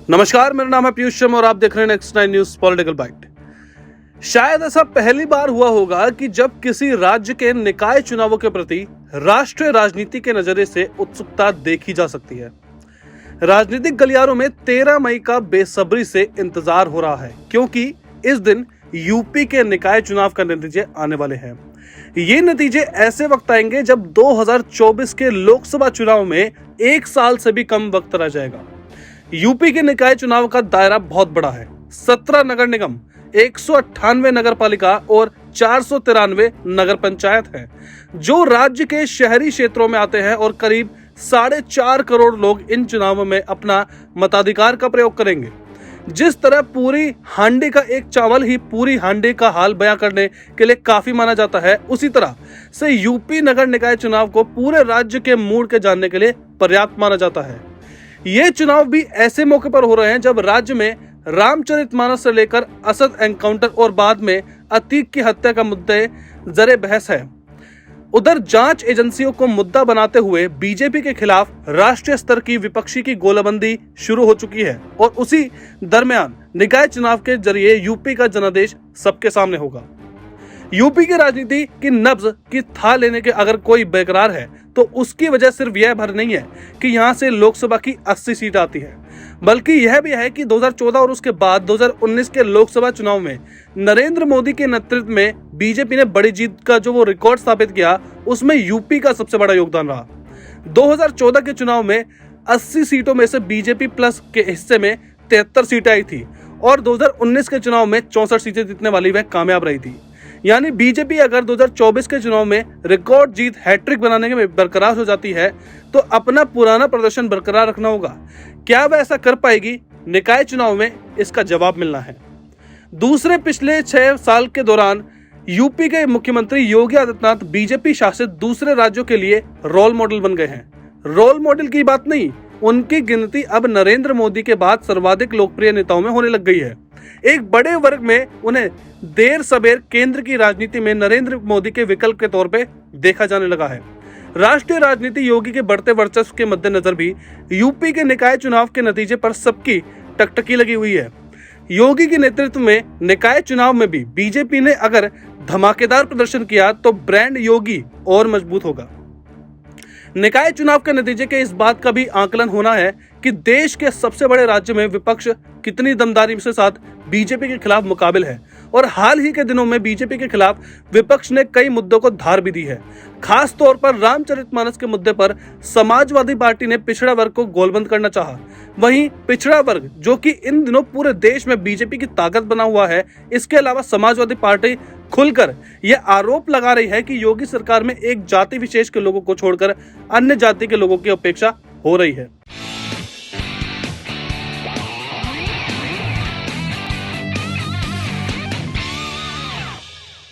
नमस्कार, मेरा नाम है पीयूष शर्मा और आप देख रहे हैं नेक्स्ट 9 न्यूज पॉलिटिकल बाइट। शायद ऐसा पहली बार हुआ होगा कि जब किसी राज्य के निकाय चुनावों के प्रति राष्ट्रीय राजनीति के नजरिए से उत्सुकता देखी जा सकती है। राजनीतिक गलियारों में 13 मई का बेसब्री से इंतजार हो रहा है, क्योंकि इस दिन यूपी के निकाय चुनाव का नतीजे आने वाले हैं। ये नतीजे ऐसे वक्त आएंगे जब 2024 के लोकसभा चुनाव में 1 साल से भी कम वक्त रह जाएगा। यूपी के निकाय चुनाव का दायरा बहुत बड़ा है। 17 नगर निगम, 198 नगर पालिका और 493 नगर पंचायत हैं, जो राज्य के शहरी क्षेत्रों में आते हैं और करीब 4.5 करोड़ लोग इन चुनावों में अपना मताधिकार का प्रयोग करेंगे। जिस तरह पूरी हांडी का एक चावल ही पूरी हांडी का हाल बयां करने के लिए काफी माना जाता है, उसी तरह से यूपी नगर निकाय चुनाव को पूरे राज्य के मूड के जानने के लिए पर्याप्त माना जाता है। ये चुनाव भी ऐसे मौके पर हो रहे हैं जब राज्य में रामचरितमानस से लेकर असद एनकाउंटर और बाद में अतीक की हत्या का मुद्दे जरे बहस है। उधर जांच एजेंसियों को मुद्दा बनाते हुए बीजेपी के खिलाफ राष्ट्रीय स्तर की विपक्षी की गोलाबंदी शुरू हो चुकी है और उसी दरमियान निकाय चुनाव के जरिए यूपी का जनादेश सबके सामने होगा। यूपी की राजनीति की नब्ज की था लेने के अगर कोई बेकरार है तो उसकी वजह सिर्फ यह भर नहीं है कि यहाँ से लोकसभा की 80 सीट आती है, बल्कि यह भी है कि 2014 और उसके बाद 2019 के लोकसभा चुनाव में नरेंद्र मोदी के नेतृत्व में बीजेपी ने बड़ी जीत का जो वो रिकॉर्ड स्थापित किया, उसमें यूपी का सबसे बड़ा योगदान रहा। 2014 के चुनाव में 80 सीटों में से बीजेपी प्लस के हिस्से में 73 सीटें आई थी और 2019 के चुनाव में 64 सीटें जीतने वाली वह कामयाब रही थी। यानी बीजेपी अगर 2024 के चुनाव में रिकॉर्ड जीत हैट्रिक बनाने में बरकरार हो जाती है तो अपना पुराना प्रदर्शन बरकरार रखना होगा। क्या वह ऐसा कर पाएगी? निकाय चुनाव में इसका जवाब मिलना है। दूसरे पिछले 6 साल के दौरान यूपी के मुख्यमंत्री योगी आदित्यनाथ बीजेपी शासित दूसरे राज्यों के लिए रोल मॉडल बन गए हैं। रोल मॉडल की बात नहीं, उनकी गिनती अब नरेंद्र मोदी के बाद सर्वाधिक लोकप्रिय नेताओं में होने लग गई है। एक बड़े वर्ग में उन्हें देर सबेर केंद्र की राजनीति में नरेंद्र मोदी के विकल्प के तौर पे देखा जाने लगा है। राष्ट्रीय राजनीति योगी के बढ़ते वर्चस्व के मद्देनजर भी यूपी के निकाय चुनाव के नतीजे पर सबकी टकटकी लगी हुई है। योगी के नेतृत्व में निकाय चुनाव में भी बीजेपी ने अगर धमाकेदार प्रदर्शन किया तो ब्रांड योगी और मजबूत होगा। निकाय चुनाव के नतीजे के इस बात का भी आकलन होना है कि देश के सबसे बड़े राज्य में विपक्ष कितनी दमदारी के साथ बीजेपी के खिलाफ मुकाबिल है और हाल ही के दिनों में बीजेपी के खिलाफ विपक्ष ने कई मुद्दों को धार भी दी है। खास तौर पर रामचरितमानस के मुद्दे पर समाजवादी पार्टी ने पिछड़ा वर्ग को गोलबंद करना चाहा। वहीं पिछड़ा वर्ग, जो कि इन दिनों पूरे देश में बीजेपी की ताकत बना हुआ है, इसके अलावा समाजवादी पार्टी खुलकर यह आरोप लगा रही है कि योगी सरकार में एक जाति विशेष के लोगों को छोड़कर अन्य जाति के लोगों की अपेक्षा हो रही है।